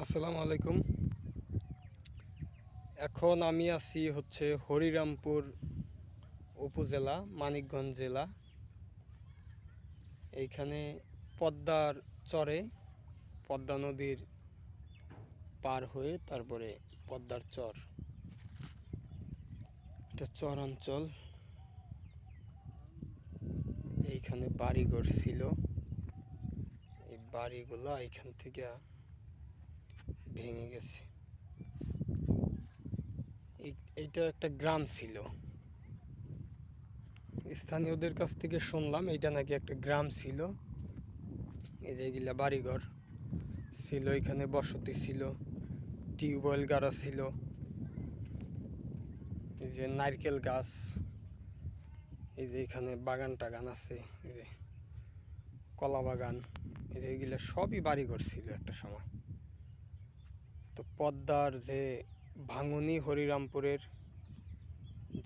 আসসালামু আলাইকুম। এখন আমি আছি হচ্ছে হরিরামপুর উপজেলা, মানিকগঞ্জ জেলা। এইখানে পদ্মার চরে, পদ্মা নদীর পার হয়ে তারপরে পদ্মার চর, এটা চর অঞ্চল। এইখানে বাড়িঘর ছিল, এই বাড়িগুলা এইখান থেকে ভেঙে গেছে। এইটা একটা গ্রাম ছিল, স্থানীয়দের কাছ থেকে শুনলাম এটা নাকি একটা গ্রাম ছিল। এই যে এগুলা বাড়িঘর ছিল, এখানে বসতি ছিল, টিউবওয়েল গাড়া ছিল, এই যে নারকেল গাছ, এই যে এখানে বাগান টাগান আছে, এই যে কলা বাগান, এই যে এগুলো সবই বাড়িঘর ছিল একটা সময়। তো পদ্মার যে ভাঙনি হরিরামপুরের,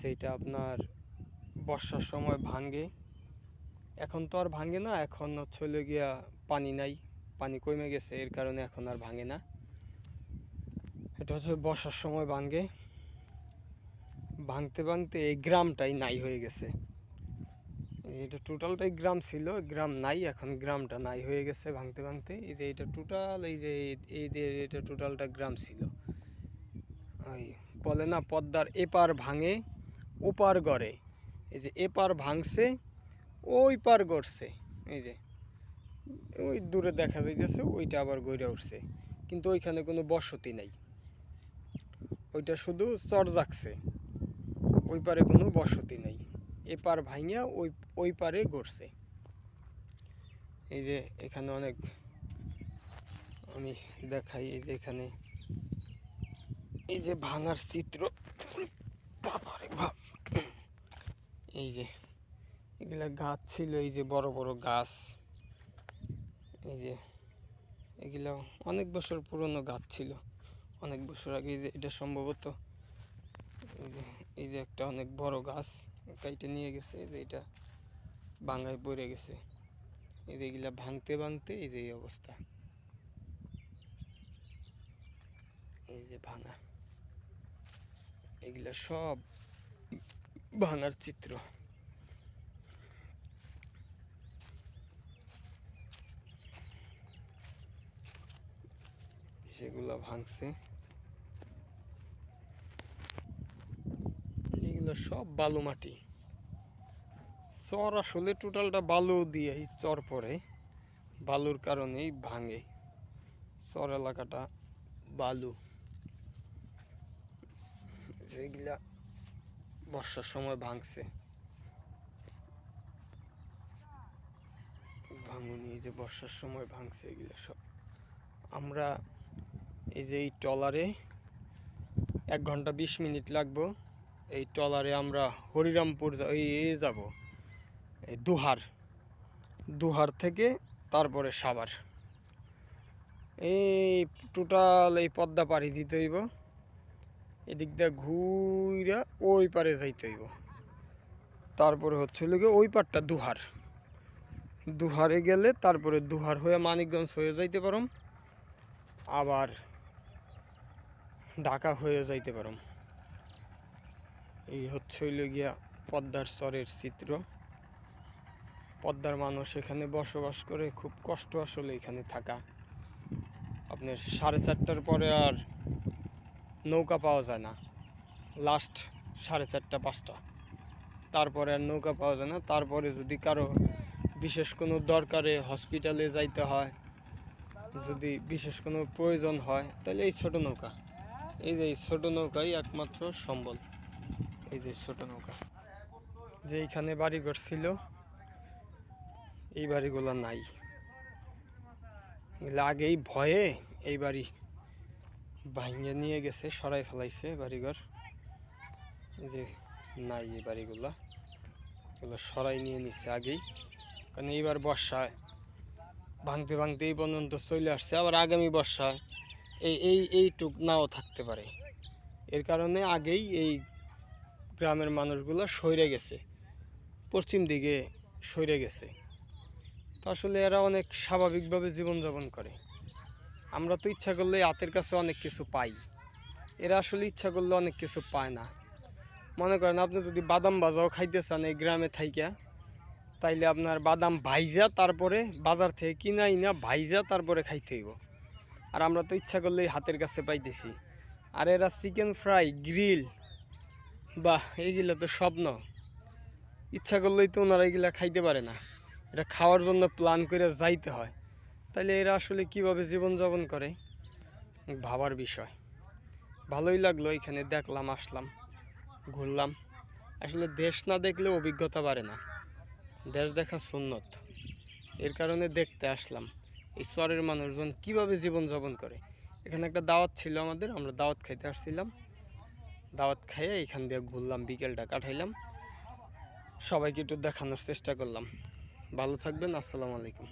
যেটা আপনার বর্ষার সময় ভাঙে, এখন তো আর ভাঙে না, এখন হচ্ছে গিয়া পানি নাই, পানি কমে গেছে, এর কারণে এখন আর ভাঙে না। এটা হচ্ছে বর্ষার সময় ভাঙে, ভাঙতে ভাঙতে এই গ্রামটাই নাই হয়ে গেছে। এটা টোটালটাই গ্রাম ছিল, গ্রাম নাই, এখন গ্রামটা নাই হয়ে গেছে ভাঙতে ভাঙতে। এই যে এটা টোটাল, এই যে এটা টোটালটা গ্রাম ছিল। ওই বলে না, পদ্মার এপার ভাঙে ওপার গড়ে, এই যে এপার ভাঙছে ওই পার গড়ছে। এই যে ওই দূরে দেখা যাইতেছে ওইটা আবার গড়ে উঠছে, কিন্তু ওইখানে কোনো বসতি নাই, ওইটা শুধু চর জাগছে, ওই পারে কোনো বসতি নেই। এপার ভাঙিয়া ওই পারে গড়ছে। এই যে এখানে অনেক, আমি দেখাই, এই যে এখানে এই যে ভাঙার চিত্র, বাবারে বাপ। এই যে এগুলা গাছ ছিল, এই যে বড় বড় গাছ, এই যে এগুলা অনেক বছর পুরনো গাছ ছিল, অনেক বছর আগে। যে এটা সম্ভবত এই যে একটা অনেক বড় গাছ কাইটে নিয়ে গেছে, যে এটা ভাঙায় পড়ে গেছে। এই যে এগুলা ভাঙতে ভাঙতে এই যে এই অবস্থা, এই যে ভাঙা, এগুলা সব ভাঙার চিত্র। সেগুলা ভাঙছে, এগুলো সব বালু মাটি। চর আসলে টোটালটা বালু দিয়ে চর পড়ে, বালুর কারণেই ভাঙে। চর এলাকাটা বালু, যেগুলা বর্ষার সময় ভাঙছে। ভাঙুনি, এই যে বর্ষার সময় ভাঙছে এগুলো সব। আমরা এই যে এই ট্রলারে 1 ঘন্টা 20 মিনিট লাগবো, এই ট্রলারে আমরা হরিরামপুর যাব, এই দুহার থেকে তারপরে সাভার। এই টোটাল এই পদ্মা পাড়ি দিতে হইব, এদিক দিয়ে ঘুইরা ওই পারে যাইতে হইব। তারপরে হচ্ছে গিয়ে ওই পারটা দুহারে গেলে তারপরে দুহার হয়ে মানিকগঞ্জ হয়ে যাইতে পারম, আবার ঢাকা হয়ে যাইতে পারম। এই হচ্ছে গিয়া পদ্মার চরের চিত্র। পদ্মার মানুষ এখানে বসবাস করে, খুব কষ্ট আসলে এখানে থাকা। আপনার 4:30টার পরে আর নৌকা পাওয়া যায় না, লাস্ট 4:30, 5টা, তারপরে আর নৌকা পাওয়া যায় না। তারপরে যদি কারো বিশেষ কোনো দরকারে হসপিটালে যাইতে হয়, যদি বিশেষ কোনো প্রয়োজন হয়, তাহলে এই ছোট নৌকা, এই যে এই ছোট নৌকাই একমাত্র সম্বল। এই যে ছোট নৌকা, যে এইখানে বাড়িঘর ছিল, এই বাড়িগুলো নাই, আগেই ভয়ে এই বাড়ি ভাঙিয়ে নিয়ে গেছে, সরাই ফেলাইছে বাড়িঘর। এই যে নাই এই বাড়িগুলা, এগুলো সরাই নিয়ে নিচ্ছে আগেই, কারণ এইবার বর্ষায় ভাঙতে ভাঙতে এই পর্যন্ত চলে আসছে, আবার আগামী বর্ষায় এইটুক নাও থাকতে পারে। এর কারণে আগেই এই গ্রামের মানুষগুলো সইরে গেছে, পশ্চিম দিকে সইরে গেছে। তো আসলে এরা অনেক স্বাভাবিকভাবে জীবনযাপন করে, আমরা তো ইচ্ছা করলে হাতের কাছে অনেক কিছু পাই, এরা আসলে ইচ্ছা করলে অনেক কিছু পায় না। মনে করেন আপনি যদি বাদাম ভাজাও খাইতে চান এই গ্রামে থাইকা, তাইলে আপনার বাদাম ভাইজা তারপরে বাজার থেকে কিনাই না ভাইজা তারপরে খাইতে হইব। আর আমরা তো ইচ্ছা করলেই হাতের কাছে পাইতেছি। আর এরা চিকেন ফ্রাই, গ্রিল, বাহ, এইগুলো তো স্বপ্ন। ইচ্ছা করলেই তো ওনারা এগুলা খাইতে পারে না, এটা খাওয়ার জন্য প্ল্যান করে যাইতে হয়। তাইলে এরা আসলে কীভাবে জীবনযাপন করে, ভাবার বিষয়। ভালোই লাগলো, এখানে দেখলাম, আসলাম, ঘুরলাম। আসলে দেশ না দেখলে অভিজ্ঞতা বাড়ে না, দেশ দেখা সুন্নত, এর কারণে দেখতে আসলাম এই চরের মানুষজন কীভাবে জীবনযাপন করে। এখানে একটা দাওয়াত ছিল আমাদের, আমরা দাওয়াত খাইতে আসছিলাম, দাওয়াত খাইয়ে এখান দিয়ে ঘুরলাম, বিকেলটা কাটাইলাম, সবাইকে একটু দেখানোর চেষ্টা করলাম। ভালো থাকবেন, আসসালামু আলাইকুম।